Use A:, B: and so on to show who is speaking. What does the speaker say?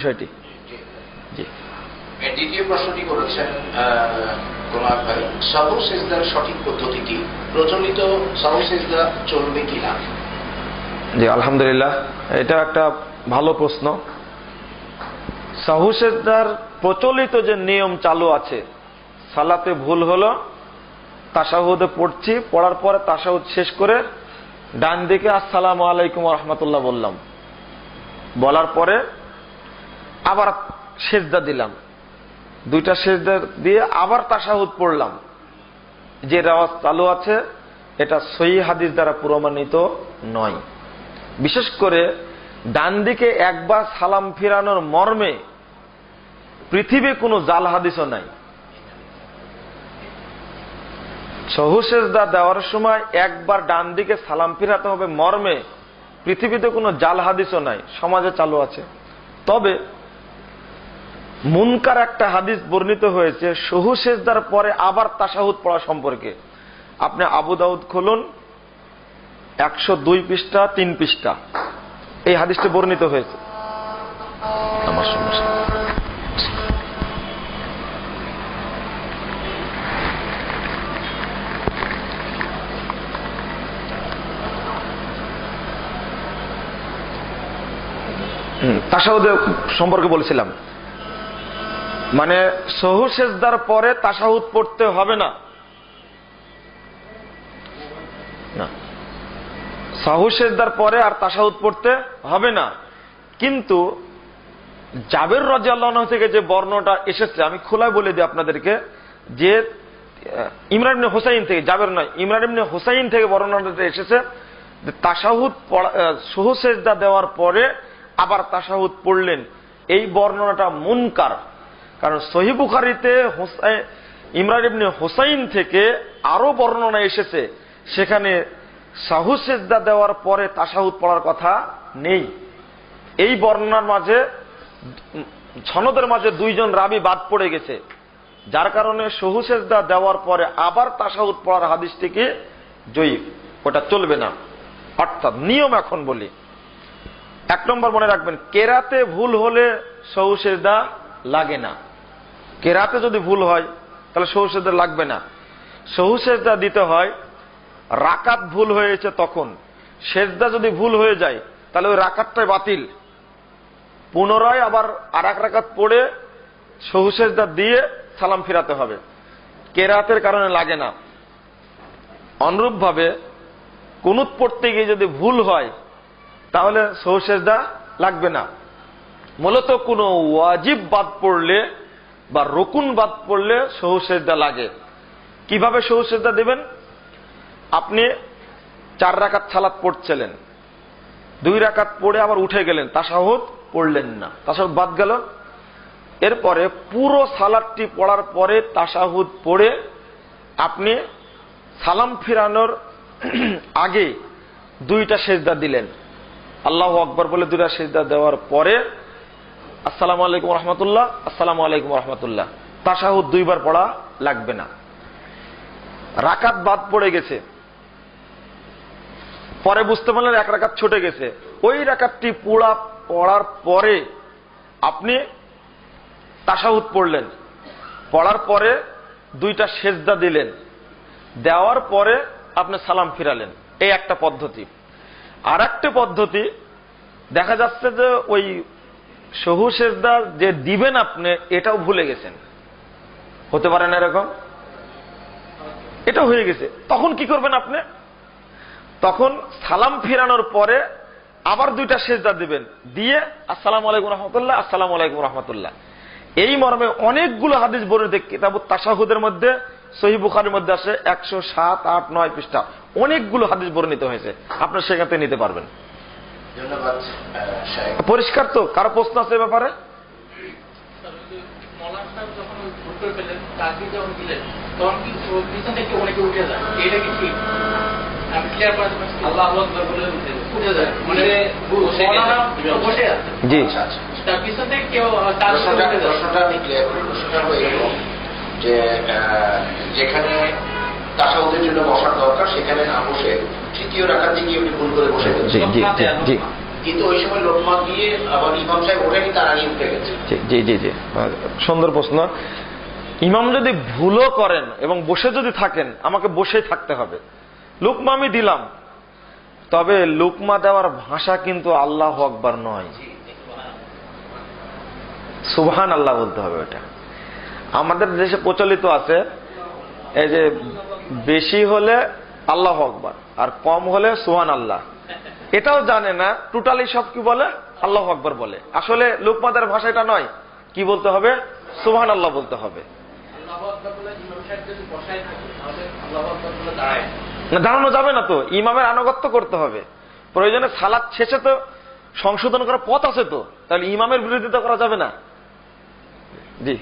A: বিষয়টি। জি,
B: দ্বিতীয় প্রশ্নটি করেছেন গোলাপ ভাই, সাহু সেজদার সঠিক পদ্ধতিটি, প্রচলিত সাহু সেজদা চলবে কিনা?
A: জি, আলহামদুলিল্লাহ, এটা একটা ভালো প্রশ্ন। সাহু সেজদার প্রচলিত যে নিয়ম চালু আছে, সালাতে ভুল হলো, তাশাহুদে পড়ছি, পড়ার পরে তাশাহুদ শেষ করে ডান দিকে আসসালামু আলাইকুম ওয়া রাহমাতুল্লাহ বললাম, বলার পরে আবার সেজদা দিলাম, দুইটা সেজদা দিয়ে আবার তাশাহুদ পড়লাম, যে রেওয়াজ চালু আছে এটা সহিহ হাদিস দ্বারা প্রমাণিত নয়। বিশেষ করে ডান দিকে একবার সালাম ফিরানোর মর্মে পৃথিবী কোনো জাল হাদিসও নাই। সাহু সেজদা দেওয়ার সময় একবার ডান দিকে সালাম ফিরাতে হবে মর্মে পৃথিবীতে কোনো জাল হাদিসও নাই, সমাজে চালু আছে। তবে মুনকার একটা হাদিস বর্ণিত হয়েছে সাহু সেজদার পরে আবার তাশাহুদ পড়া সম্পর্কে। আপনি আবু দাউদ খুলুন, 102 পৃষ্ঠা 3 পৃষ্ঠা, এই হাদিসটি বর্ণিত হয়েছে। আমার সমস্যা তাশাহুদ সম্পর্কে বলেছিলাম, মানে সাহু সেজদার পরে তাশাহুদ পড়তে হবে না। সাহু সেজদার পরে আর তাশাহুদ পড়তে হবে না। কিন্তু জাবের রাদিয়াল্লাহু আনহু থেকে যে বর্ণনাটা এসেছে, আমি খোলায় বলে দিই আপনাদেরকে, যে ইমরান ইবনে হুসাইন থেকে, জাবের নয়, ইমরান ইবনে হুসাইন থেকে বর্ণনাটা এসেছে যে তাশাহুদ সাহু সেজদা দেওয়ার পরে আবার তাশাহুদ পড়লেন। এই বর্ণনাটা মুনকার, কারণ সহিহ বুখারীতে ইমরান ইবনে হুসাইন থেকে আরো বর্ণনা এসেছে, সেখানে সাহু সেজদা দেওয়ার পরে তাশাহুদ পড়ার কথা নেই। এই বর্ণনার মাঝে, সনদের মাঝে দুইজন রাবী বাদ পড়ে গেছে, যার কারণে সাহু সেজদা দেওয়ার পরে আবার তাশাহুদ পড়ার হাদিসটিকে জয়ীফ, ওটা চলবে না। অর্থাৎ নিয়ম এখন বলি, 1 নম্বর মনে রাখবেন, কেরাতে ভুল হলে সাহু সেজদা লাগে না। কেরাতে যদি ভুল হয় তাহলে সাহু সেজদা লাগবে না। সাহু সেজদা দিতে হয় রাকাত ভুল হয়েছে তখন। সেজদা যদি ভুল হয়ে যায় তাহলে ওই রাকাতটাই বাতিল, পুনরায় আবার আর এক রাকাত পড়ে সাহু সেজদা দিয়ে সালাম ফিরাতে হবে। কেরাতের কারণে লাগে না। অনুরূপ ভাবে কুনুত পড়তে গিয়ে যদি ভুল হয় তাহলে সাহু সেজদা লাগবে না। মূলত কোনো ওয়াজিব বাদ পড়লে বা রুকুন বাদ পড়লে সাহু সেজদা লাগে। কিভাবে সাহু সেজদা দেবেন? আপনি 4 রাকাত সালাত পড়ছিলেন, 2 রাকাত পড়ে আবার উঠে গেলেন, তাশাহুদ পড়লেন না, তাশাহুদ বাদ গেল। এরপরে পুরো সালাতটি পড়ার পরে তাশাহুদ পড়ে আপনি সালাম ফিরানোর আগে 2টা সেজদা দিলেন, আল্লাহু আকবার বলে 2টা সেজদা দেওয়ার পরে আসসালামু আলাইকুম ওয়া রাহমাতুল্লাহ, আসসালামু আলাইকুম ওয়া রাহমাতুল্লাহ, তাশাহুদ 2 বার পড়া লাগবে না। রাকাত বাদ পড়ে গেছে, পরে বুঝতে পারলেন 1 রাকাত ছুটে গেছে, ওই রাকাতটি পুরা পড়ার পরে আপনি তাশাহুদ পড়লেন, পড়ার পরে 2টা সেজদা দিলেন, দেওয়ার পরে আপনি সালাম ফিরালেন। এই একটা পদ্ধতি। আর একটা পদ্ধতি, দেখা যাচ্ছে যে ওই সাহু সেজদা যে দিবেন আপনি এটাও ভুলে গেছেন, হতে পারে না এরকম, এটা হয়ে গেছে, তখন কি করবেন আপনি? তখন সালাম ফিরানোর পরে আবার 2টা সেজদা দিবেন, দিয়ে আসসালামু আলাইকুম রাহমাতুল্লাহ, আসসালামু আলাইকুম রাহমাতুল্লাহ। এই মর্মে অনেকগুলো হাদিস বর্ণিত কিতাবুত তাশাহুদের মধ্যে, সহিহ বুখারীর মধ্যে আছে, 107, 8, 9 পৃষ্ঠা, অনেকগুলো হাদিস বর্ণিত হয়েছে, আপনার সেখান থেকে নিতে পারবেন।
B: ধন্যবাদ।
A: পরিষ্কার তো? কারো প্রশ্ন আছে ব্যাপারে? জি,
B: প্রশ্নটা আমি ক্লিয়ার করি। প্রশ্নটা হলো এরকম যে যেখানে তাশাহুদের জন্য বসার দরকার সেখানে না বসে 3য় রাকাতে গিয়ে উনি ভুল করে বসে গেছেন, কিন্তু ওই সময় লোকমা দিয়ে আবার ইমাম সাহেব ওঠেনি, তার আগে উঠে গেছে।
A: জি জি জি, সুন্দর প্রশ্ন। ইমাম যদি ভুলও করেন এবং বসে যদি থাকেন, আমাকে বসেই থাকতে হবে। লুকমা আমি দিলাম, তবে লুকমা দেওয়ার ভাষা কিন্তু আল্লাহু আকবার নয়, সুবহান আল্লাহ বলতে হবে। ওটা আমাদের দেশে প্রচলিত আছে, এই যে বেশি হলে আল্লাহু আকবার আর কম হলে সুবহান আল্লাহ। এটাও জানে না, টোটালি সব কি বলে, আল্লাহু আকবার বলে। আসলে লুকমা দেওয়ার ভাষা এটা নয়, কি বলতে হবে, সুবহান আল্লাহ বলতে হবে। না, দাঁড়ানো যাবে না তো, ইমামের আনুগত্য করতে হবে। প্রয়োজনে সালাত শেষে তো সংশোধন করার পথ আছে তো, তাহলে ইমামের বিরোধিতা করা যাবে না। জি।